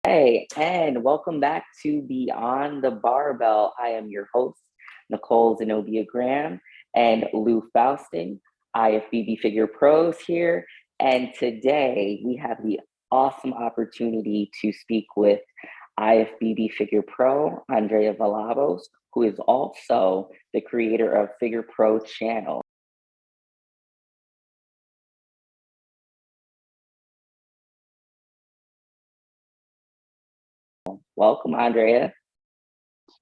Hey, and welcome back to Beyond the Barbell. I am your host, Nicole Zenobia Graham and Lou Faustin, IFBB Figure Pros here. And today we have the awesome opportunity to speak with IFBB Figure Pro, Andrea Villalobos, who is also the creator of Figure Pro channel. Welcome, Andrea.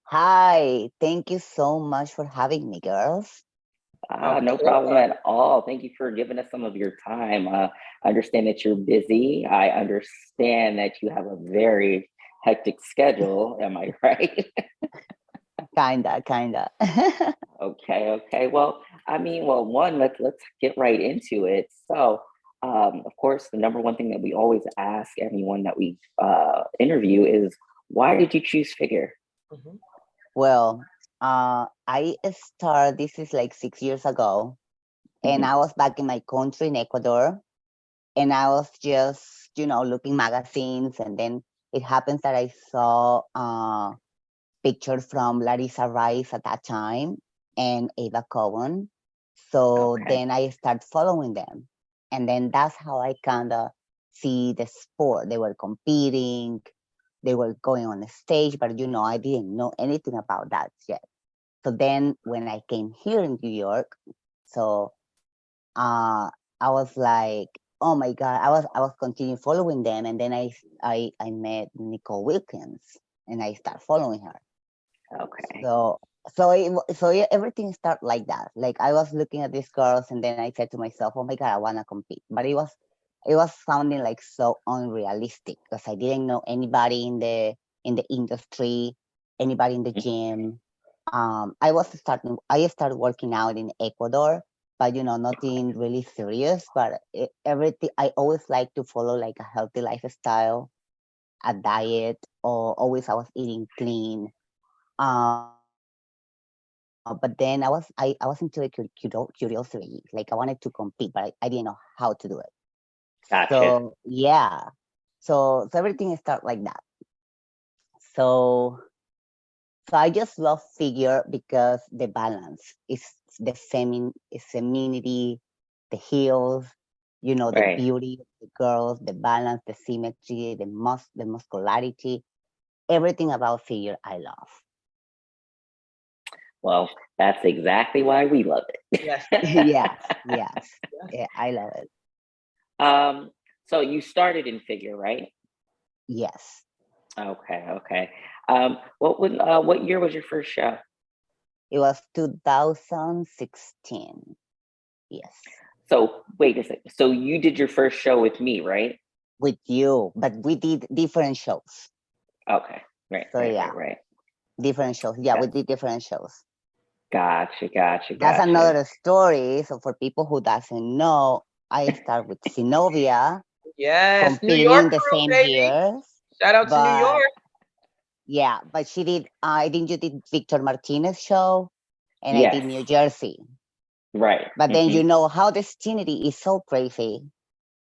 Hi, thank you so much for having me, girls. Ah, Of no problem course. at all. Thank you for giving us some of your time. I understand that you're busy. I understand that you have a very hectic schedule. Am I right? Kinda. Okay. Well, one, let's get right into it. So, of course, the number one thing that we always ask anyone that we interview is, why did you choose figure? Mhm. Well, I started, this is like 6 years ago, and Mhm. I was back in my country in Ecuador, and I was just, looking magazines, and then it happens that I saw pictures from Larissa Rice at that time and Ava Cohen. So Okay. then I started following them. And then that's how I kind of see the sport. They were competing, they were going on the stage, but I didn't know anything about that yet. So then when I came here in New York, so I was like, oh my God, I was continuing following them. And then I met Nicole Wilkins and I started following her. Okay. So everything started like that. Like I was looking at these girls, and then I said to myself, "Oh my God, I want to compete." But it was sounding like so unrealistic because I didn't know anybody in the industry, anybody in the gym. I started working out in Ecuador, but nothing really serious. But everything I always like to follow like a healthy lifestyle, a diet, or always I was eating clean. But then I was into a curiosity, like I wanted to compete, but I didn't know how to do it. So Gotcha. yeah, so everything started like that. So so I just love figure because the balance is the femininity, the heels, the Right. beauty of the girls, the balance, the symmetry, the muscularity, everything about figure I love. Well, that's exactly why we love Yes. it. Yes. Yes. Yeah, I love it. um, so you started in figure, right? Yes. Okay. What year was your first show? It was 2016. Yes. So wait a second. So you did your first show with me, right? With you, but we did different shows. Okay. Right, So right, yeah, right, right. different shows. Yeah, we Got- did different shows. That's Gotcha. another story. So for people who doesn't know, I start with Zenobia Yes. New competing York the crew, same baby. years. Shout out to New But York. yeah, but she did I think you did Victor Martinez show and I did Yes. New Jersey. Right. But then Hmm. you know how the scenery is so crazy.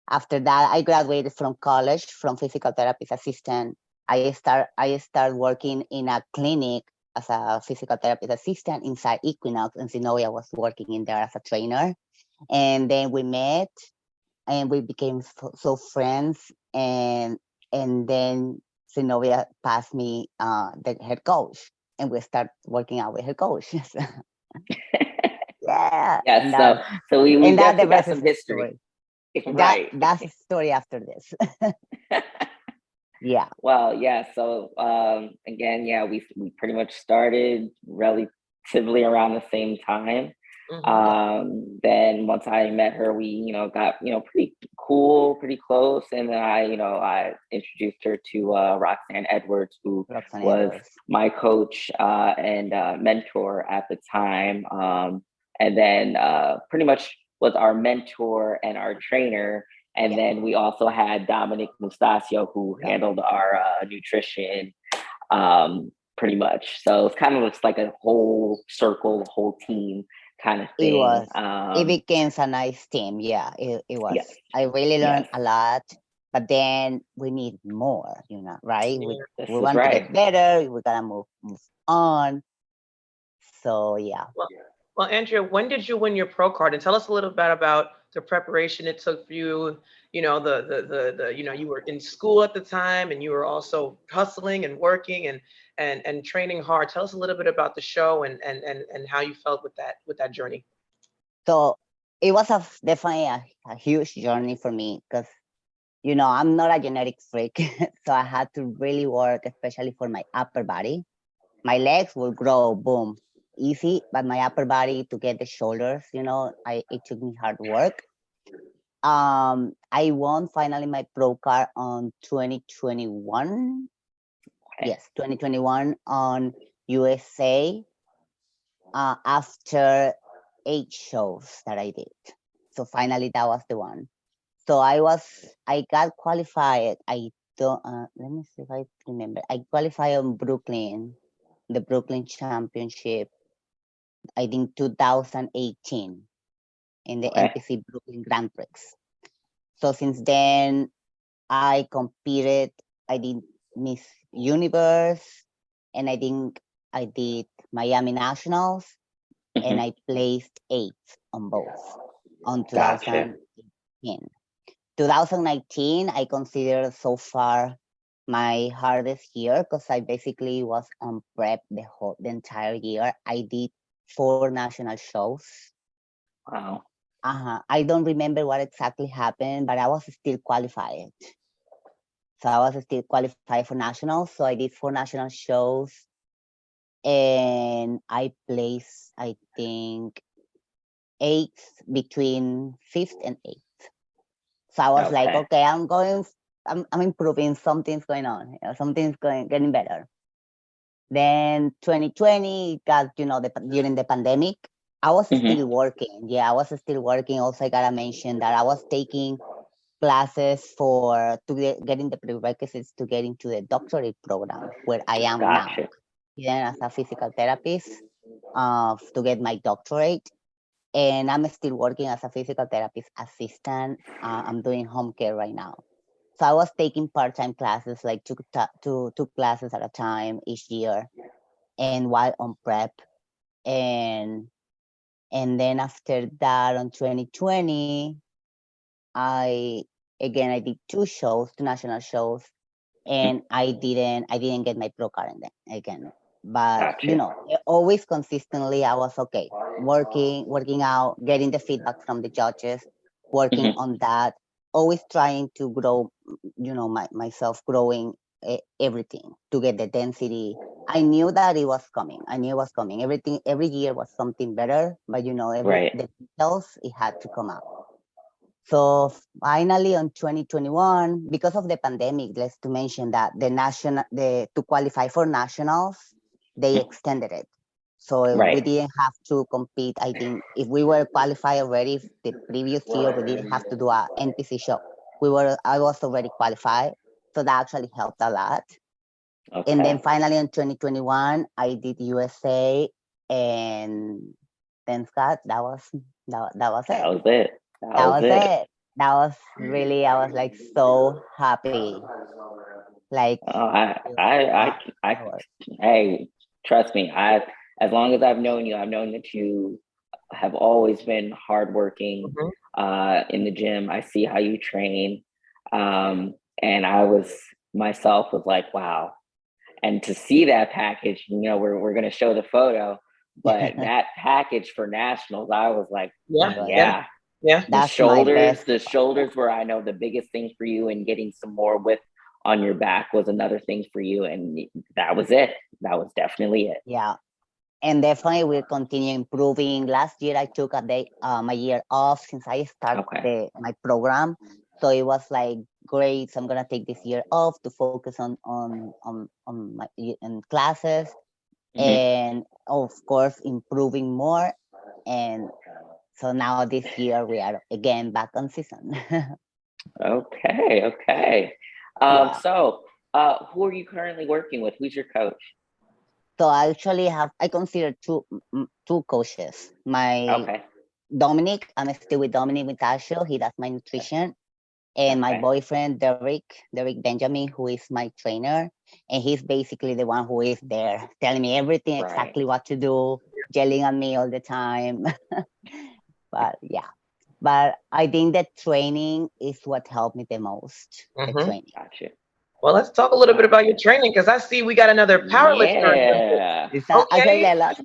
After that, I graduated from college from physical therapist assistant. I start working in a clinic as a physical therapist assistant inside Equinox, and Zenobia was working in there as a trainer. And then we met, and we became so friends. And then Zenobia passed me the head coach, and we start working out with her coach. Yeah, Yes. So we and that the definitely got rest some is a history. story. That Right. that's a story after this. Yeah. Well, yeah. So again, yeah, we pretty much started relatively around the same time. Hmm. Then once I met her, we got pretty cool, pretty close, and then I introduced her to Roxanne Edwards, who Roxanne was Edwards. my coach and mentor at the time, and then pretty much was our mentor and our trainer. And Yeah. then we also had Dominic Mustasio, who Yeah. handled our nutrition, pretty much. So it's kind of looks like a whole circle, a whole team kind of It thing. was. It became a nice team. Yeah, it was. Yes, I really learned yes, a lot. but then we need more, right? Yeah. This We is want to right. get better. We gotta move on. So yeah. Well, Andrea, when did you win your pro card? And tell us a little bit about the preparation it took for you. You know, you were in school at the time, and you were also hustling and working and training hard. Tell us a little bit about the show and how you felt with that journey. So it was definitely a huge journey for me because I'm not a genetic freak, so I had to really work, especially for my upper body. My legs will grow, boom, easy, but my upper body to get the shoulders, it took me hard work. I won finally my pro card on 2021. Okay. Yes, 2021 on USA after 8 shows that I did. So finally, that was the one. So I got qualified. I don't, let me see if I remember. I qualified on Brooklyn, the Brooklyn Championship, I think 2018 in the Okay. NPC Brooklyn Grand Prix. So since then, I competed. I did Miss Universe, and I think I did Miami Nationals, and Mhm. I placed 8th on both on Gotcha. 2018. 2019, I consider so far my hardest year because I basically was on prep the entire year. I did 4 national shows. Wow. I don't remember what exactly happened, but I was still qualified. So I was still qualified for nationals. So I did 4 national shows, and I placed, I think, 8th, between 5th and 8th. So I was like, Okay. okay, I'm improving. Something's going on. Something's getting better. Then 2020 got, during the pandemic, I was Mhm. still working. Yeah, I was still working. Also, I gotta mention that I was taking classes to getting the prerequisites to get into the doctorate program where I am now. Gotcha. Yeah, as a physical therapist, to get my doctorate. And I'm still working as a physical therapist assistant. I'm doing home care right now. So I was taking part-time classes, like two classes at a time each year, and while on prep. And and then after that, on 2020, I I did 2 shows, 2 national shows, Mhm. and I didn't get my pro card again. But Gotcha. always consistently, I was okay, working out, getting the feedback from the judges, working Mhm. on that, always trying to grow, myself growing, everything to get the density. I knew that it was coming. I knew it was coming. Everything every year was something better, but every Right. the details, it had to come out. So finally, on 2021, because of the pandemic, let's to mention that to qualify for nationals, they Mhm. extended it. So we Right. didn't have to compete. I think if we were qualified already the previous year, we didn't have to do a NPC show. I was already qualified, so that actually helped a lot. And then Okay. finally, in 2021, I did USA, and then Scott, that was That it. was it. That That was was it. it. That was really, I was like so happy. Like, Oh, I, I, I, wow, I, that was, hey, trust me. As long as I've known you, I've known that you have always been hardworking, Mhm. in the gym. I see how you train. And I was myself was like, wow. And to see that package, we're going to show the photo, but that package for nationals, I was like, Yeah, it was, yeah, yeah, yeah. the that's my shoulders, best the part. shoulders were, I know, the biggest thing for you, and getting some more width on your back was another thing for you. And that was it. That was definitely it. Yeah. And definitely we'll continue improving. Last year I took a year off since I started Okay. my program. So it was like great. So I'm gonna take this year off to focus on my classes, Mhm. and of course improving more. And so now this year we are again back on season. Okay. Okay. Yeah. Who are you currently working with? Who's your coach? So I actually I consider two coaches. My Okay. Dominic, I'm still with Dominic Vitasio. He does my nutrition. And my Okay. boyfriend, Derek Benjamin, who is my trainer, and he's basically the one who is there telling me everything, Right. exactly what to do, yelling at me all the time. But yeah, but I think that training is what helped me the most. The Hmm. training. Gotcha. Well, let's talk a little bit about your Gotcha. training because I see we got another powerlifter in the mix. Yeah. It's actually Okay. a lot.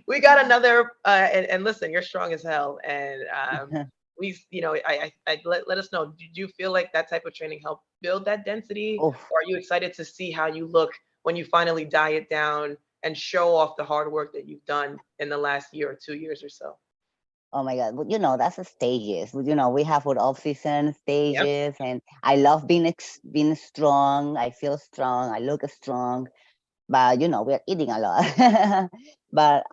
We got another, and listen, you're strong as hell. And we, let us know. Did you feel like that type of training helped build that density? Oh, Or are you excited to see how you look when you finally diet down and show off the hard work that you've done in the last year or 2 years or so? oh my God. But that's a stages. But, we have our off-season Yep. stages, and I love being strong. I feel strong. I look strong. But we're eating a lot. But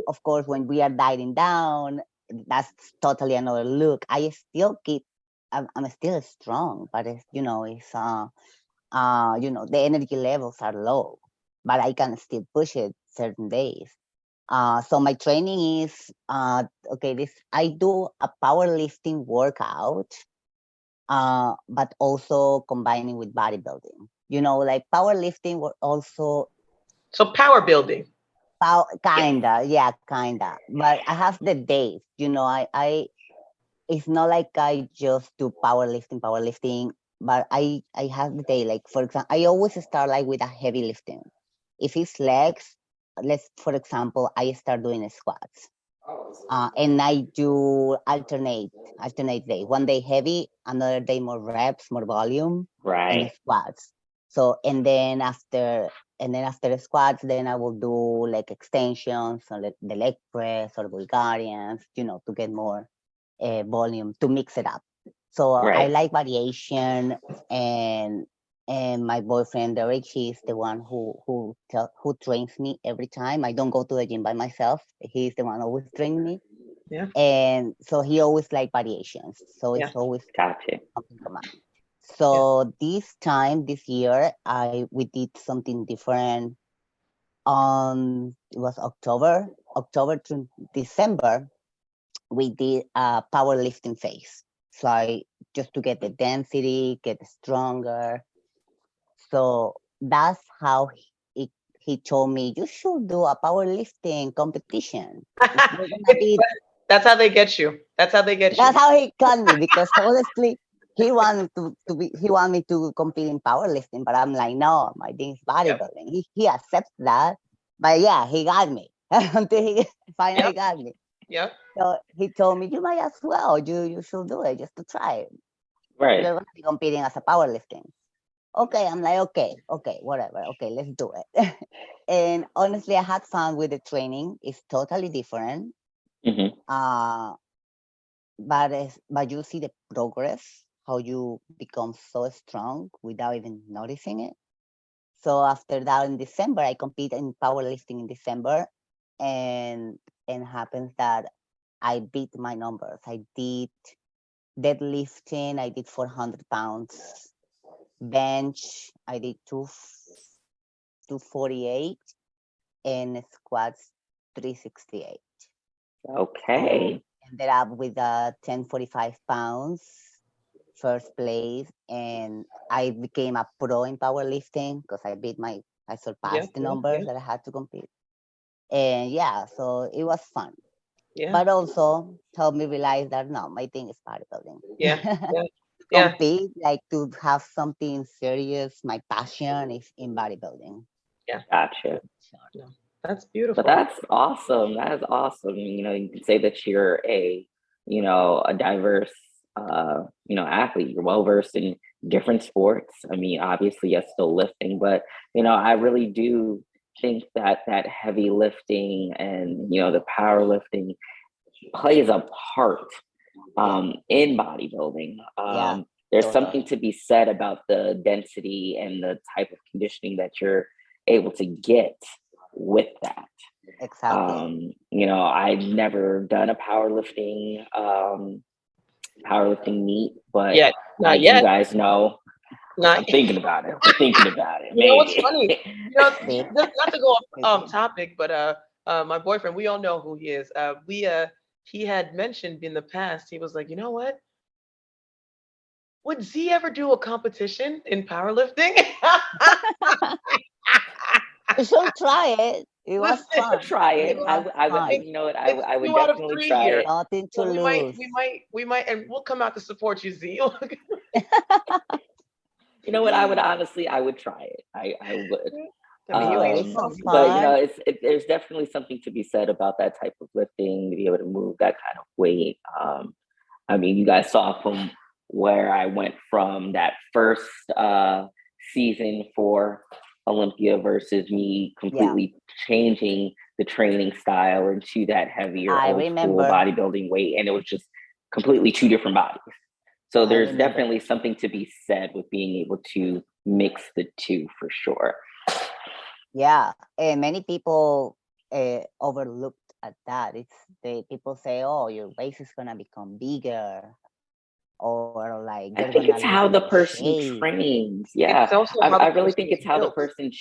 of course, when we are dieting down, that's totally another look. I still keep. I'm still strong, but it's the energy levels are low, but I can still push it certain days. So my training is okay. This I do a powerlifting workout, but also combining with bodybuilding. Like powerlifting, were also So power building. Yes. kinda, yeah, kinda. But I have the days. I it's not like I just do powerlifting, but I have the day. Like for example, I always start like with a heavy lifting. If it's legs, let's for example, I start doing squats. And I do alternate day. One day heavy, another day more reps, more volume, and Right. squats. So and then after the squats, then I will do like extensions or like the leg press or Bulgarians, to get more volume to mix it up. So I Right. like variation, and my boyfriend Derek, he's the one who trains me every time. I don't go to the gym by myself. He's the one always training me, Yeah. and so he always like variations. So Yeah. it's always Gotcha. something common. Yeah. So this year, we did something different. It was October to December. We did a powerlifting phase. So just to get the density, get stronger. So that's how he told me you should do a powerlifting competition. If you're gonna be, That's how they get you. That's how they get that's you. how he got me because honestly, he wanted me to compete in powerlifting, but I'm like, no, my thing is Yep. bodybuilding. He accepts that, but yeah, he got me until he finally Yep. got me. Yep. So he told me, you might as well. You should do it just to try it. Right. You're going to be competing as a powerlifting. Okay, I'm like, okay, whatever. Okay, let's do it. And honestly, I had fun with the training. It's totally different. Hmm. Uh, but you see the progress, how you become so strong without even noticing it. So after that, in December, I competed in powerlifting in December, and happens that I beat my numbers. I did deadlifting, I did 400 pounds. Bench, I did 248, and squats 368. So Okay. ended up with 1045 pounds, first place, and I became a pro in powerlifting because I Yeah. surpassed the Yeah. numbers Yeah. that I had to compete. And yeah, so it was fun. Yeah. But also helped me realize that no, my thing is bodybuilding. Yeah. Yeah. To Yeah. compete, like to have something serious, my passion is in bodybuilding. Yeah. Gotcha. No, that's But beautiful. that's awesome. That is awesome. You can say that you're a diverse, athlete. You're well versed in different sports. I mean, obviously, yes, still lifting, but I really do think that that heavy lifting and the powerlifting plays a part Yeah, in bodybuilding. yeah, There's something totally. to be said about the density and the type of conditioning that you're able to get with that. Exactly. I'd never done a powerlifting meet, but Yet. Not as you yet. guys know, I'm Not. thinking about it. I'm thinking about it. You know what's Maybe. funny? See? Just not to go Me off too. topic, but my boyfriend, we all know who he is. He had mentioned in the past, he was like, you know what? would Z ever do a competition in powerlifting? You should try it. It was Listen, fun. Try It it. was fun. You know what, it's I would 2 out of definitely 3 try here. it. Nothing to So lose. we might, and we'll come out to support you, Z. You know what, I would honestly, I would try it. I would. I mean, you Do ain't it. It's so strong. But you know, fun. there's definitely something to be said about that type of lifting, to be able to move that kind of weight. I mean, you guys saw from where I went from that first season for Olympia versus me Yeah, completely changing the training style into that heavier I old school remember. bodybuilding weight. And it was just completely two different bodies. So I there's remember. definitely something to be said with being able to mix the two for sure. Yeah, many people overlooked at that. People say, "Oh, your waist is gonna become bigger," or like I you're think gonna it's lose how the your person shape. trains. Yeah, It's also how I the really person think is it's how the built. person,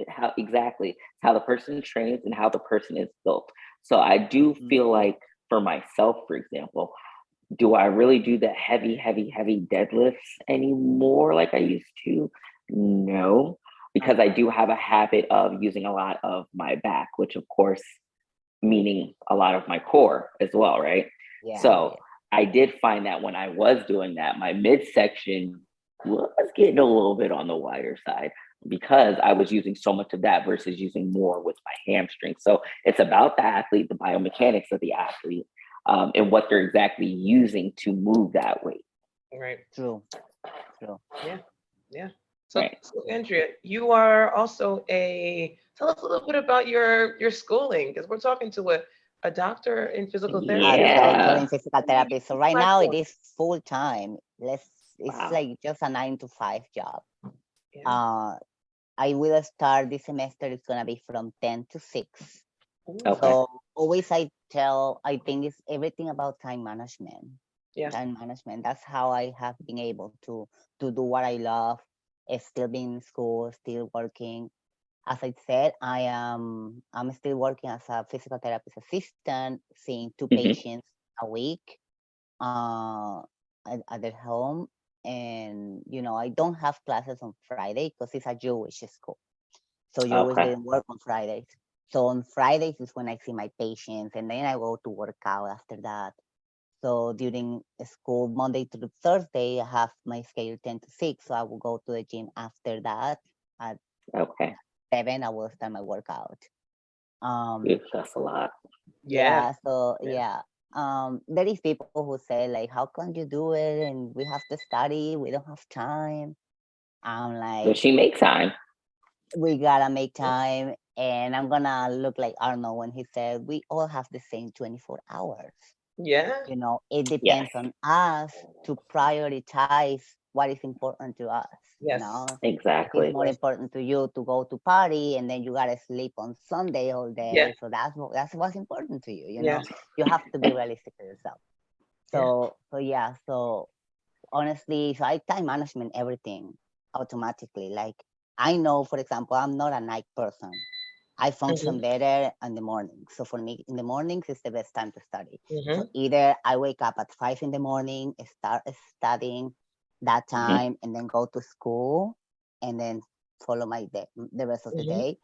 how exactly, how the person trains and how the person is built. So I do Mhm. feel like for myself, for example, do I really do the heavy, heavy, heavy deadlifts anymore like I used to? No, because I Okay. do have a habit of using a lot of my back, which of course, meaning a lot of my core as well, right? Yeah, So yeah. I did find that when I was doing that, my midsection was getting a little bit on the wider side because I was using so much of that versus using more with my hamstring. So it's about the athlete, the biomechanics of the athlete, and what they're exactly using to move that weight. Right. True, true. Yeah. Yeah. Right. So Andrea, you are also tell us a little bit about your schooling, because we're talking to a doctor in physical A therapy. doctor Yeah. in physical Let me give therapy. So you right the now it platform. is full time. It's Wow. like just a 9 to 5 job. Yeah. Uh, I will start this semester. It's gonna be from 10 to 6. Ooh. Okay. So always I think it's everything about time management. Yeah. Time management. That's how I have been able to do what I love. Still being in school, still working. As I said, I'm still working as a physical therapist assistant, seeing 2 Hmm. patients a week uh, at their home. And I don't have classes on Friday because it's a Jewish school. So Jewish Okay. didn't work on Fridays. So on Fridays is when I see my patients, and then I go to work out after that. So during school, Monday to Thursday, I have my schedule 10 to 6. So I will go to the gym after that. At Okay. 7, I will start my workout. Oof, Um, that's a lot. Yeah. yeah. So Yeah. yeah. There is people who say like, "How can you do it? And we have to study. We don't have time." I'm But like, she makes time. we gotta make time. And I'm gonna look like Arnold when he said, we all have the same 24 hours. Yeah. It Yes. depends on us to prioritize what is important to us. Yes. If it's Exactly. more important to you to go to party and then you gotta sleep on Sunday all Yeah. day, so that's what's important to you. Yeah. You have to be realistic to yourself. Yeah. So honestly, so I time management everything automatically. Like I know, for example, I'm not a night person. I function Mm-hmm. better in the morning. So for me, in the mornings is the best time to study. So Mm-hmm. either I wake up at 5 in the morning, start studying that Hmm. time, and then go to school, and then follow my day, the rest of the Mm-hmm. day,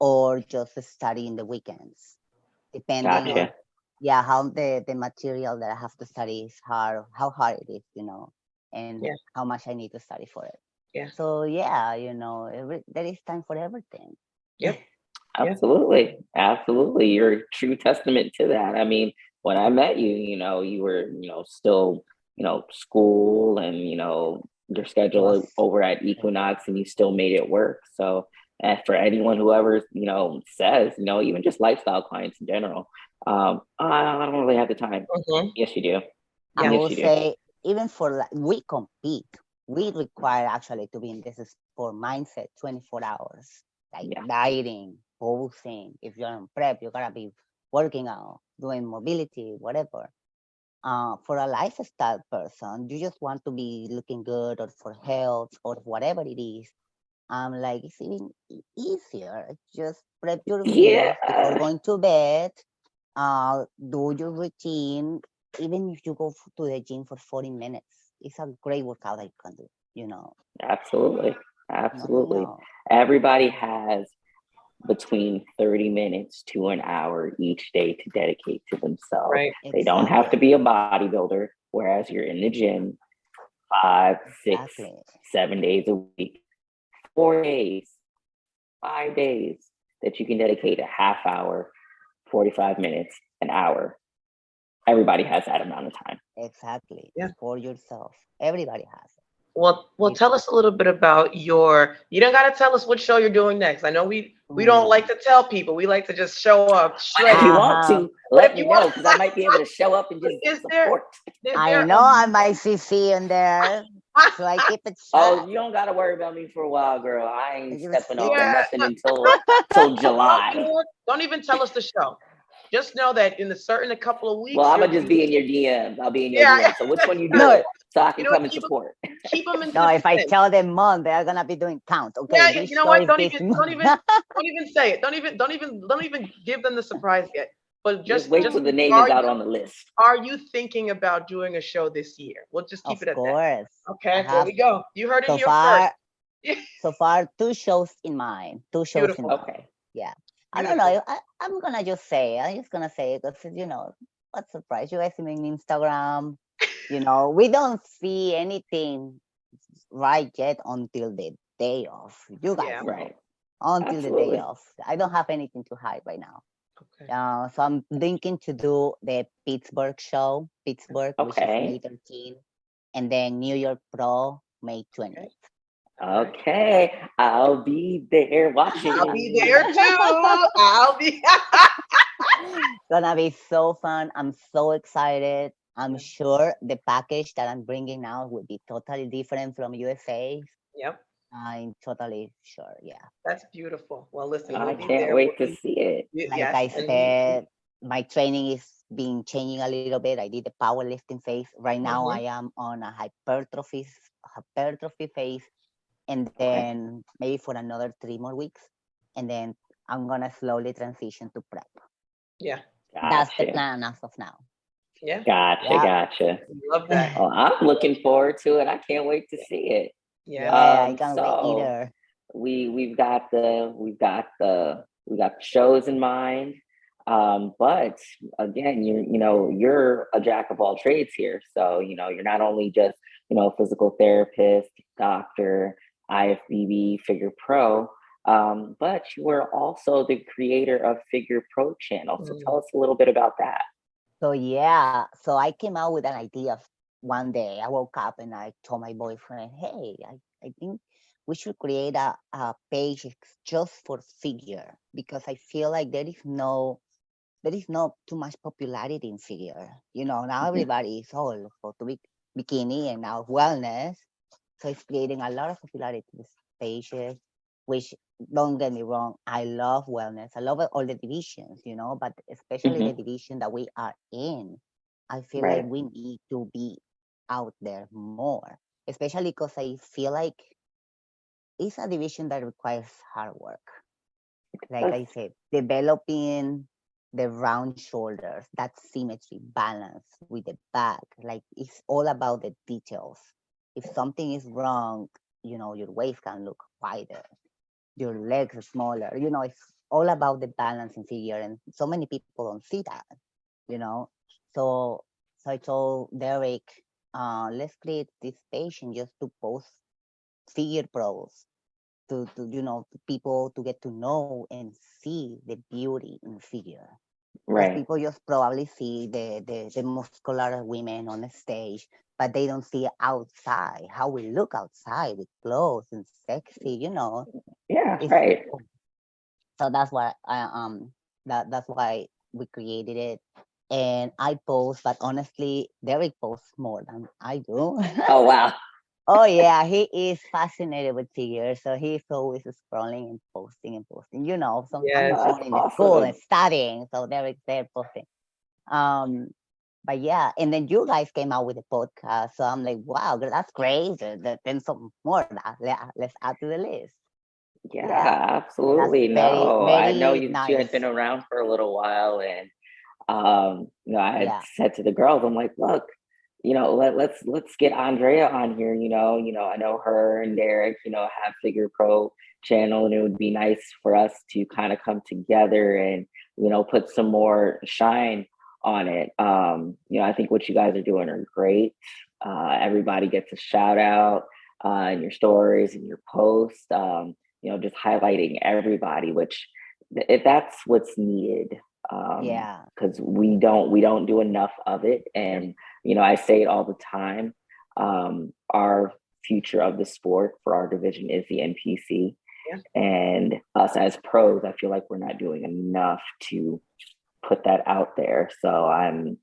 or just study in the weekends, depending on Gotcha. how the material that I have to study is how hard it is, and Yeah. how much I need to study for it. Yeah. So yeah, there is time for everything. Yep. Yeah. Absolutely. Absolutely. You're a true testament to that. I mean, when I met you, you were, still, school and, your It was schedule over at Equinox and you still made it work. So, and for anyone who ever, says, even just lifestyle clients in general, I don't really have the time. Mm-hmm. Yes, you do. I Yeah. Yes, will you do. say, even we compete. We require actually to be in this sport mindset 24 hours, like Yeah. dieting, posing. If you're in prep, you gotta be working out, doing mobility, whatever. For a lifestyle person, you just want to be looking good or for health or whatever it is. Like it's even easier. Just prep your Yeah. meals before going to bed. Do your routine. Even if you go to the gym for 40 minutes, it's a great workout that you can do, Absolutely. nothing Absolutely. else. Everybody has between 30 minutes to an hour each day to dedicate to themselves. Right. They don't have to Exactly. be a bodybuilder, whereas you're in the gym 5, 6, Exactly. 7 days a week, 4 days, 5 days that you can dedicate a half hour, 45 minutes, an hour. Everybody has that amount of time. Exactly. Yeah. For yourself. Everybody has it. Well, tell us a little bit about your. You don't got to tell us what show you're doing next. I know we don't like Mm. to tell people. We like to just show up But if you straight. want Uh-huh. to, But if let you me know want, because I might be able to show up and just is there support. is I there know I might see in there, so I keep it Oh, short. you don't gotta worry about me for a while, girl. I I ain't keep it stepping on yeah, secret. nothing no, until well, you know July. what? Don't even tell us the show. Just know that in a couple of Well, weeks I'm you'll gonna just be. be in your DMs. I'll be in your Yeah, DMs. So which one you No, doing? So I you can know what? come and support. Keep them in no. If I suspense. tell them month, they're gonna be doing count. Okay, Yeah, this you know show what? is this month. Don't even say it. Don't even give them the surprise yet. But Just wait just till the name is are out you on the list. thinking about doing a show this year? We'll just keep Of it at that. course, I Okay, there have we go. You heard it so here first. far. So far, 2 shows in mind. 2 shows in Beautiful, mind. Okay. Yeah. I don't beautiful. know. I'm gonna just say. I'm just gonna say it because what surprise you guys see me on Instagram. We don't see anything right yet until the day off. You guys Yeah. know Right. until the day Absolutely. off. I don't have anything to hide right now. Okay. So I'm thinking to do the Pittsburgh show, Pittsburgh, which is May Okay. 13th, and then New York Pro May Okay. 20th. All right. Okay. I'll be there I'll be watching. there too. I'll be. Gonna be so fun. I'm so excited. I'm sure the package that I'm bringing now will be totally different from USA. Yep. I'm totally sure. Yeah. That's beautiful. Well, listen, we'll I be can't there. wait to see it. Like Yes, I and said, my training is been changing a little bit. I did the powerlifting phase. Right now, I mhm, am on a hypertrophy phase, and Okay. then maybe for another 3 more weeks, and then I'm gonna slowly transition to prep. yeah, That's the Gotcha. plan as of now. yeah. Gotcha. Yeah. Gotcha. Love that. Oh, I'm looking forward to it. I can't wait to see it. Yeah. Yeah, I can't wait So either. we've got the shows in mind. But again, you're a jack of all trades here. So you're not only just physical therapist, doctor, IFBB, Figure Pro, but you are also the creator of Figure Pro channel. So Mm, tell us a little bit about that. So yeah, so I came out with an idea one day. I woke up and I told my boyfriend, "Hey, I think we should create a page just for figure because I feel like there is not too much popularity in figure. Now Mhm. everybody is all for to be bikini and now wellness. So it's creating a lot of popularity to these pages, which don't get me wrong, I love wellness. I love all the divisions, but especially the Mhm. division that we are in. I feel like Right. we need to be out there more, especially because I feel like it's a division that requires hard work. Like I said, developing the round shoulders, that symmetry, balance with the back. Like it's all about the details. If something is wrong, your waist can look wider, your legs are smaller. It's all about the balance and figure. And so many people don't see that, you know. So so I told Derek, let's create this page and just to post figure pros to people to get to know and see the beauty in figure because Right. people just probably see the muscular women on the stage, but they don't see outside how we look outside with clothes and sexy. Yeah. It's Right. so that's why we created it. And I post, but honestly, Derek posts more than I do. Oh wow. Oh yeah, he is fascinated with figures, so he's always scrolling and posting and posting. I'm yes. the Oh, one that's in the school and awesome. studying, so Derek's there posting. Um, but yeah, and then you guys came out with a podcast, so I'm like, wow, that's great. Then some more. Let's add to the list. Yeah, Yeah, that's absolutely. very No, I know very you had nice. been around for a little while, and I had Yeah, said to the girls, I'm like, look, let's get Andrea on here. I know her and Derek, have Figure Pro channel, and it would be nice for us to kind of come together and put some more shine on it. I think what you guys are doing are great. Everybody gets a shout out in your stories and your posts. Just highlighting everybody, which if that's what's needed. Yeah. Because we don't do enough of it, and I say it all the time. Our future of the sport for our division is the NPC. Yeah. And us as pros, I feel like we're not doing enough to put that out there. So I'm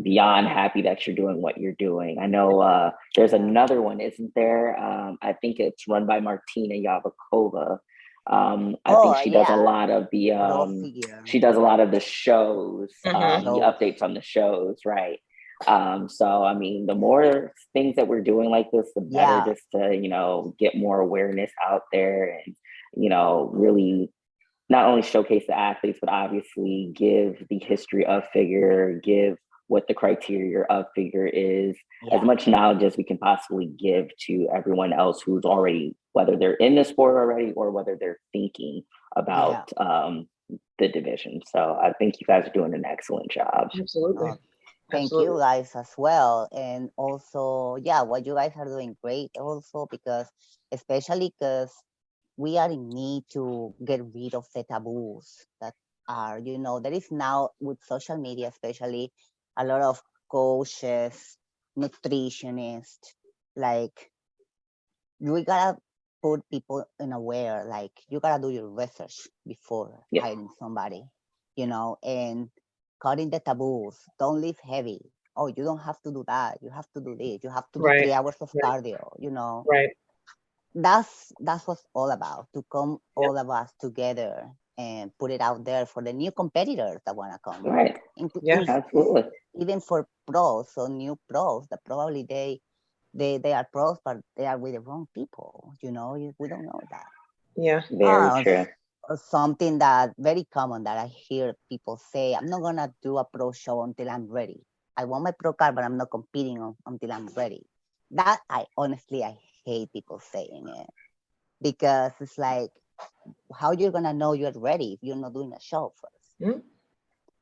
beyond happy that you're doing what you're doing. I know there's another one, isn't there? I think it's run by Martina Yavakova. I think she does a lot of the she does a lot of the shows, the updates on the shows, right? So I mean, the more things that we're doing like this, the better, just to get more awareness out there, and really not only showcase the athletes, but obviously give the history of figure, give what the criteria of figure is, as much knowledge as we can possibly give to everyone else who's already, whether they're in the sport already or whether they're thinking about the division. So I think you guys are doing an excellent job. Absolutely. Thank you guys as well. And also, what you guys are doing great also, because especially because we are in need to get rid of the taboos that are, there is now with social media, especially a lot of coaches, nutritionists, like we gotta put people in aware, like you gotta do your research before hiring somebody, and cutting the taboos. Don't live heavy. Oh, you don't have to do that. You have to do this. You have to do 3 hours of cardio, Right. That's what's all about, to come all of us together and put it out there for the new competitors that want to come. Right. Absolutely. Even for pros, so new pros that probably they are pros, but they are with the wrong people. We don't know that. Yeah. Very true. Something that very common that I hear people say, I'm not gonna do a pro show until I'm ready. I want my pro card, but I'm not competing until I'm ready. That I hate people saying it, because it's like, how you're gonna know you're ready if you're not doing a show first?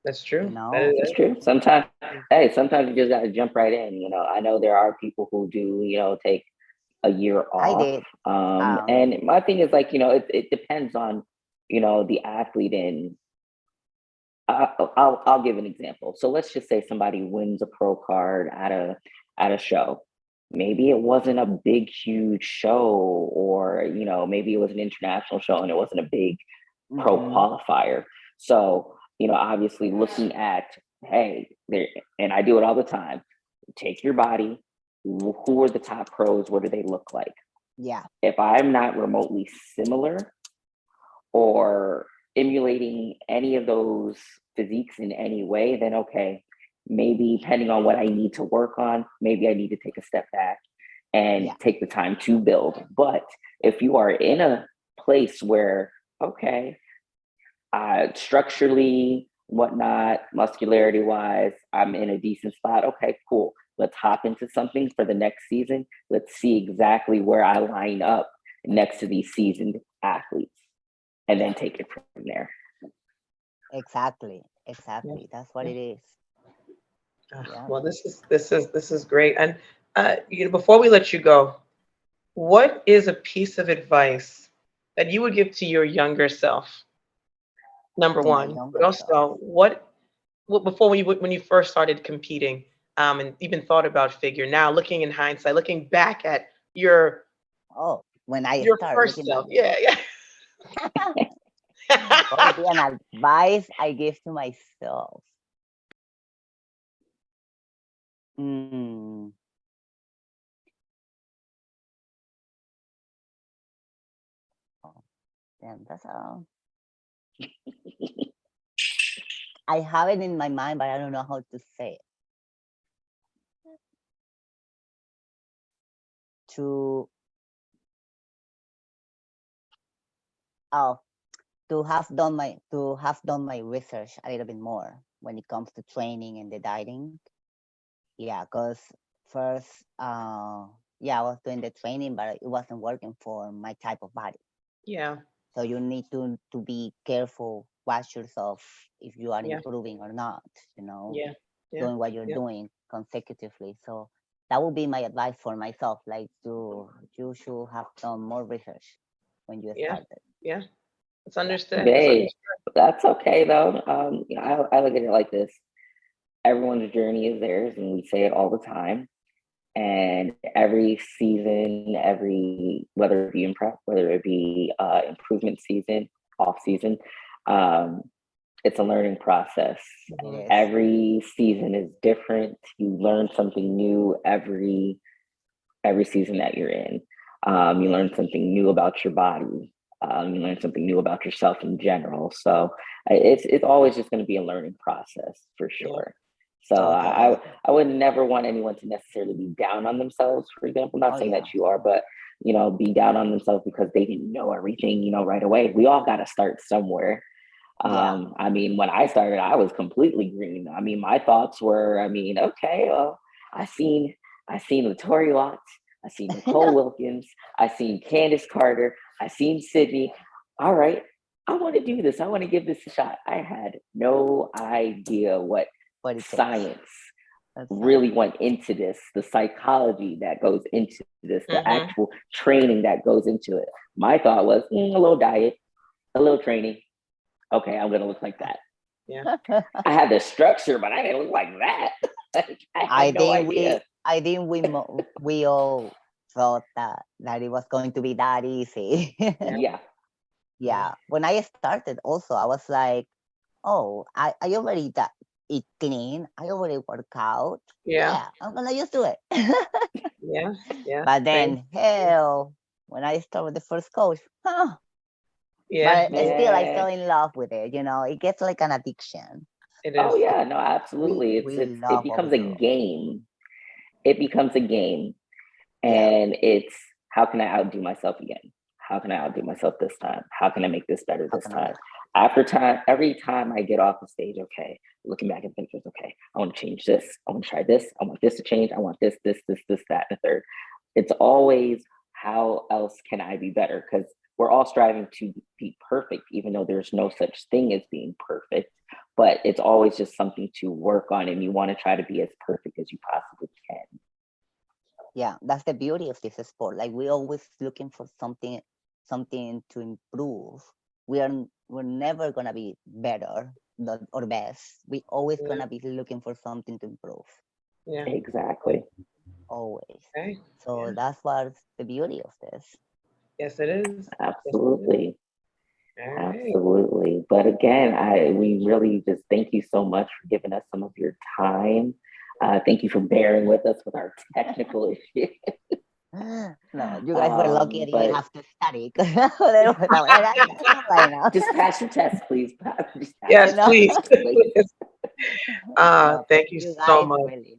That's true. That's true. Sometimes you just gotta jump right in. I know there are people who do take a year off. I did. And my thing is, like, it depends on the athlete. And I'll give an example. So let's just say somebody wins a pro card at a show. Maybe it wasn't a big, huge show, or maybe it was an international show and it wasn't a big pro qualifier. So obviously looking at, hey, there, and I do it all the time. Take your body. Who are the top pros? What do they look like? Yeah. If I'm not remotely similar or emulating any of those physiques in any way, then okay, maybe depending on what I need to work on, maybe I need to take a step back and take the time to build. But if you are in a place where, okay, structurally, whatnot, muscularity wise, I'm in a decent spot, okay, cool. Let's hop into something for the next season. Let's see exactly where I line up next to these seasoned athletes, and then take it from there. Exactly. That's what it is. Well, this is great. And before we let you go, what is a piece of advice that you would give to your younger self? Number one, but also what before when you first started competing, and even thought about figure. Now, looking in hindsight, looking back at your when I your started first self, yeah. What would be an advice I give to myself? That's all. I have it in my mind, but I don't know how to say it. To have done my research a little bit more when it comes to training and the dieting. Yeah, because first, yeah, I was doing the training, but it wasn't working for my type of body. Yeah. So you need to be careful, watch yourself if you are Yeah. improving or not, you know, Yeah. Yeah. doing what you're Yeah. doing consecutively. So that would be my advice for myself, like you should have done more research when you Yeah. started. Yeah. It's Yeah. understood. It's Hey, understood. that's okay though. I look at it like this. Everyone's journey is theirs, and we say it all the time. And every season, whether it be improv, whether it be improvement season, off season, um, it's a learning process. It Mhm. is. Every season is different. You learn something new every season that you're in. You learn something new about your body. You learn something new about yourself in general. So it's always just going to be a learning process for Yeah. sure. So Totally. I would never want anyone to necessarily be down on themselves. For example, not Oh saying yeah. that you are, but be down on themselves because they didn't know everything, right away. We all got to start somewhere. Yeah. I mean, when I started, I was completely green. I mean, my thoughts were, okay, well, I seen Latoya Watts, I seen Nicole Wilkins, I seen Candace Carter, I seen Sydney. All right, I want to do this. I want to give this a shot. I had no idea what What it takes. science That's right. really went into this, the psychology that goes into this, the Mm-hmm. actual training that goes into it. My thought was a little diet, a little training. Okay, I'm gonna look like that. Yeah. I had the structure, but I didn't look like that. I I had no think idea. we all thought that it was going to be that easy. Yeah. Yeah, Yeah. When I started also, I was like, oh, I already eat clean. I already work out. Yeah. Yeah, I'm gonna just do it. Yeah. Yeah. But Same. then hell, when I started with the first coach, huh? Yeah. But Yeah. still I man. fell in love with it, it gets like an addiction. It Oh is. yeah, no, We absolutely. we It love what we becomes a do. game. It becomes a game, Yeah. and it's how can I outdo myself again? How can I outdo myself this time? How can I make this better How this can I time? make Every time I get off the stage, okay, looking back at pictures, okay, I want to change this. I want to try this. I want this to change. I want this, that, and the third. It's always how else can I be better? Because we're all striving to be perfect, even though there's no such thing as being perfect. But it's always just something to work on, and you want to try to be as perfect as you possibly can. Yeah, that's the beauty of this sport. Like we always looking for something to improve. We're never gonna be better or best. We always Yeah. gonna be looking for something to improve. Yeah. Exactly. Always. Okay. So Yeah. that's what's the beauty of this. Yes, it is. Yes, it is. Absolutely. All right. Absolutely. But again, we really just thank you so much for giving us some of your time. Thank you for bearing with us with our technical issues. No, you guys were lucky I didn't But have to study. Right now. just pass your test, please. Just pass Yes, your No, please. test, please. Uh, no, thank you you so guys much. really.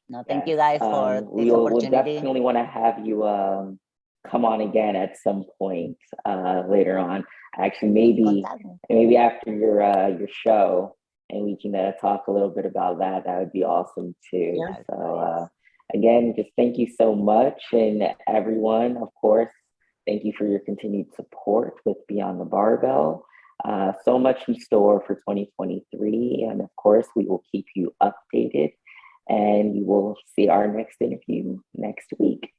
No, thank Yes. you guys for this We'll opportunity. definitely want to have you come on again at some point later on. Actually, Contact me. maybe after your show, and we can talk a little bit about that. That would be awesome too. Yeah. That's So nice. again, just thank you so much, and everyone, of course, thank you for your continued support with Beyond the Barbell. So much in store for 2023, and of course, we will keep you updated. And you will see our next interview next week.